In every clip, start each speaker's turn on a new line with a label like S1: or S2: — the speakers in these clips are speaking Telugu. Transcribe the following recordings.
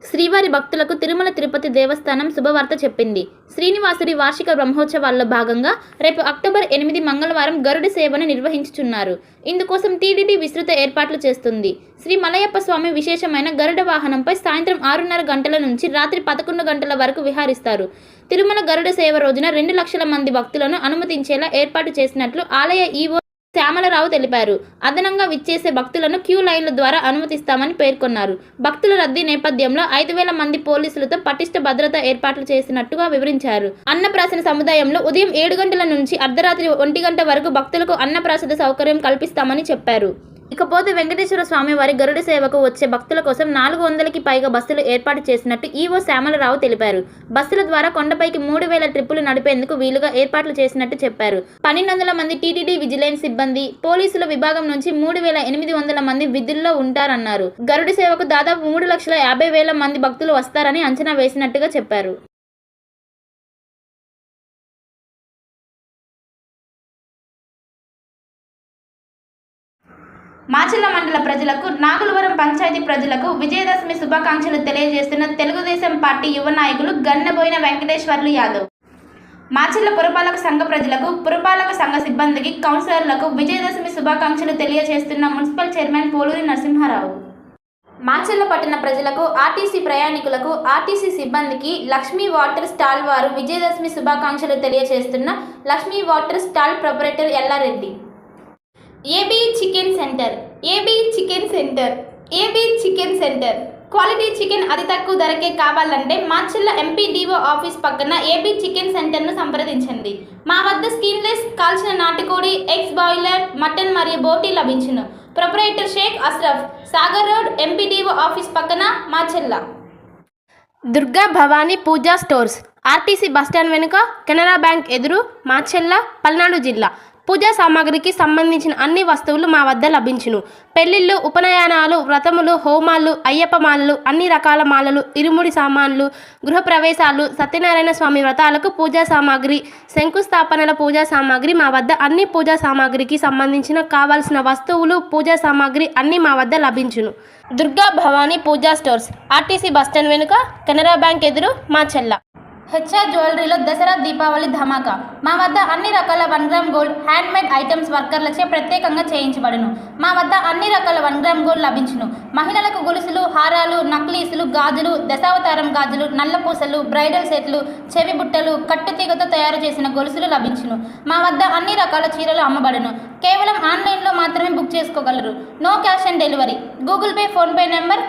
S1: శ్రీవారి భక్తులకు తిరుమల తిరుపతి దేవస్థానం శుభవార్త చెప్పింది. శ్రీనివాసుడి వార్షిక బ్రహ్మోత్సవాల్లో భాగంగా రేపు అక్టోబర్ 8 మంగళవారం గరుడ సేవను నిర్వహించుచున్నారు. ఇందుకోసం టీటీడీ విస్తృత ఏర్పాట్లు చేస్తుంది. శ్రీ మలయప్ప స్వామి విశేషమైన గరుడ వాహనంపై సాయంత్రం 6:30 గంటల నుంచి రాత్రి 11 గంటల వరకు విహరిస్తారు. తిరుమల గరుడ సేవ రోజున 2 లక్షల మంది భక్తులను అనుమతించేలా ఏర్పాటు చేసినట్లు ఆలయ ఈవో శ్యామలరావు తెలిపారు. అదనంగా విచ్చేసే భక్తులను క్యూ లైన్ల ద్వారా అనుమతిస్తామని పేర్కొన్నారు. భక్తుల రద్దీ నేపథ్యంలో 5,000 మంది పోలీసులతో పటిష్ట భద్రత ఏర్పాట్లు చేసినట్టుగా వివరించారు. అన్నప్రాసన సముదాయంలో ఉదయం 7 గంటల నుంచి అర్ధరాత్రి 1 గంట వరకు భక్తులకు అన్నప్రాసన సౌకర్యం కల్పిస్తామని చెప్పారు. ఇకపోతే వెంకటేశ్వర స్వామి వారి గరుడ సేవకు వచ్చే భక్తుల కోసం 400కి పైగా బస్సులు ఏర్పాటు చేసినట్టు ఈవో శ్యామలరావు తెలిపారు. బస్సుల ద్వారా కొండపైకి 3,000 ట్రిప్పులు నడిపేందుకు వీలుగా ఏర్పాట్లు చేసినట్టు చెప్పారు. 1,200 మంది టీటీడీ విజిలెన్స్ సిబ్బంది, పోలీసుల విభాగం నుంచి 3,800 మంది విధుల్లో ఉంటారన్నారు. గరుడ సేవకు దాదాపు 3,50,000 మంది భక్తులు వస్తారని అంచనా వేసినట్టుగా చెప్పారు. మాచర్ల మండల ప్రజలకు, నాగులవరం పంచాయతీ ప్రజలకు విజయదశమి శుభాకాంక్షలు తెలియజేస్తున్న తెలుగుదేశం పార్టీ యువ నాయకులు గన్నబోయిన వెంకటేశ్వర్లు యాదవ్. మాచర్ల పురపాలక సంఘ ప్రజలకు, పురపాలక సంఘ సిబ్బందికి, కౌన్సిలర్లకు విజయదశమి శుభాకాంక్షలు తెలియజేస్తున్న మున్సిపల్ చైర్మన్ పోలూరి నరసింహారావు. మాచర్ల పట్టణ ప్రజలకు, ఆర్టీసీ ప్రయాణికులకు, ఆర్టీసీ సిబ్బందికి లక్ష్మీ వాటర్ స్టాల్ వారు విజయదశమి శుభాకాంక్షలు తెలియజేస్తున్న Lakshmi water stall proprietor Yellareddy. AB chicken centre. AB chicken centre. AB chicken centre. Quality chicken అతి తక్కువ ధరకే కావాలంటే మాచర్ల ఎంపీడీఓ ఆఫీస్ పక్కన ఏబీ చికెన్ సెంటర్ను సంప్రదించండి. మా వద్ద స్కిన్లెస్, కాల్చిన నాటుకోడి, ఎగ్స్ బాయిలర్, మటన్ మరియు బోటీ లభించును. Proprietor Sheikh Ashraf, Sagar road, MPDO office పక్కన, Macherla. Durga Bhavani Puja stores. RTC bus stand వెనుక, కెనరా బ్యాంక్ ఎదురు, మాచర్ల, పల్నాడు జిల్లా. పూజా సామాగ్రికి సంబంధించిన అన్ని వస్తువులు మా వద్ద లభించును. పెళ్లిళ్ళు, ఉపనయనాలు, వ్రతములు, హోమాలు, అయ్యప్ప మాలలు, అన్ని రకాల మాలలు, ఇరుముడి సామాన్లు, గృహప్రవేశాలు, సత్యనారాయణ స్వామి వ్రతాలకు పూజా సామాగ్రి, శంకుస్థాపనల పూజా సామాగ్రి మా వద్ద అన్ని పూజా సామాగ్రికి సంబంధించిన కావాల్సిన వస్తువులు, పూజా సామాగ్రి అన్నీ మా వద్ద లభించును. Durga Bhavani Puja stores. RTC bus stand వెనుక, కెనరా బ్యాంక్ ఎదురు, మాచర్ల. హెచ్ఆర్ జ్యువెలరీలో దసరా దీపావళి ధమాకా. మా వద్ద అన్ని రకాల 1 గ్రామ్ గోల్డ్, హ్యాండ్మేడ్ ఐటమ్స్ వర్కర్లచే ప్రత్యేకంగా చేయించబడును. మా వద్ద అన్ని రకాల 1 గ్రామ్ గోల్డ్ లభించును. మహిళలకు గొలుసులు, హారాలు, నక్లీసులు, గాజులు, దశావతారం గాజులు, నల్లపూసలు, బ్రైడల్ సెట్లు, చెవి బుట్టలు, కట్టుతీగతో తయారు చేసిన గొలుసులు లభించును. మా వద్ద అన్ని రకాల చీరలు అమ్మబడును. కేవలం ఆన్లైన్లో మాత్రమే బుక్ చేసుకోగలరు. No cash on delivery. Google Pay, PhonePe number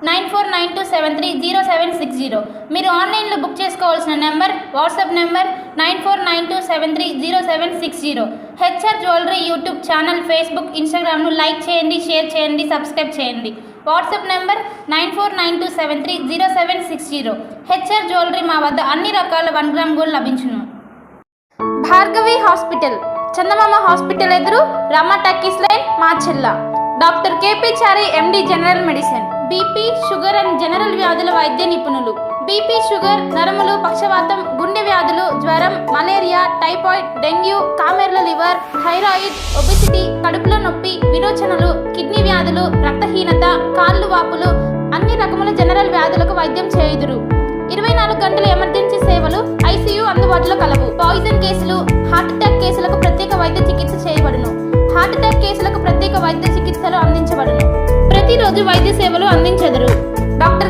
S1: 9492730760. మీరు ఆన్లైన్లో బుక్ చేసుకోవాల్సిన number, WhatsApp number 9492730760. HR jewellery YouTube channel, Facebook, ఇన్స్టాగ్రామ్ను లైక్ చేయండి, షేర్ చేయండి, సబ్స్క్రైబ్ చేయండి. WhatsApp number 9492730760. హెచ్ఆర్ జ్యువెలరీ మా వద్ద అన్ని రకాల 1 గ్రామ్ గోల్డ్ లభించును. భార్గవి హాస్పిటల్. చందమామ హాస్పిటల్ ఎదురు, Rama talkies line, Macherla. Doctor KP Chari, MD, general medicine. BP, sugar and general వ్యాధుల వైద్య నిపుణులు. బీపీ, షుగర్, నరములు, పక్షవాతం, గుండె వ్యాధులు, జ్వరం, మలేరియా, టైఫాయిడ్, డెంగ్యూ, కామెర్ల లివర్, థైరాయిడ్, ఒబెసిటీ, కడుపులో నొప్పి, విరోచనలు, కిడ్నీ వ్యాధులు, రక్తహీనత, కాళ్ళు వాపులు, అన్ని రకముల జనరల్ వ్యాధులకు వైద్యం చేయుదురు. 24 గంటల ఎమర్జెన్సీ సేవలు, ఐసీయూ అందుబాటులో కలవు. పాయిజన్ కేసులు, హార్ట్ అటాక్ కేసులకు ప్రత్యేక వైద్య చికిత్స చేయబడును. హార్ట్ అటాక్ కేసులకు ప్రత్యేక వైద్య చికిత్సలు అందించబడును. ప్రతిరోజు వైద్య సేవలు అందించెదరు. డాక్టర్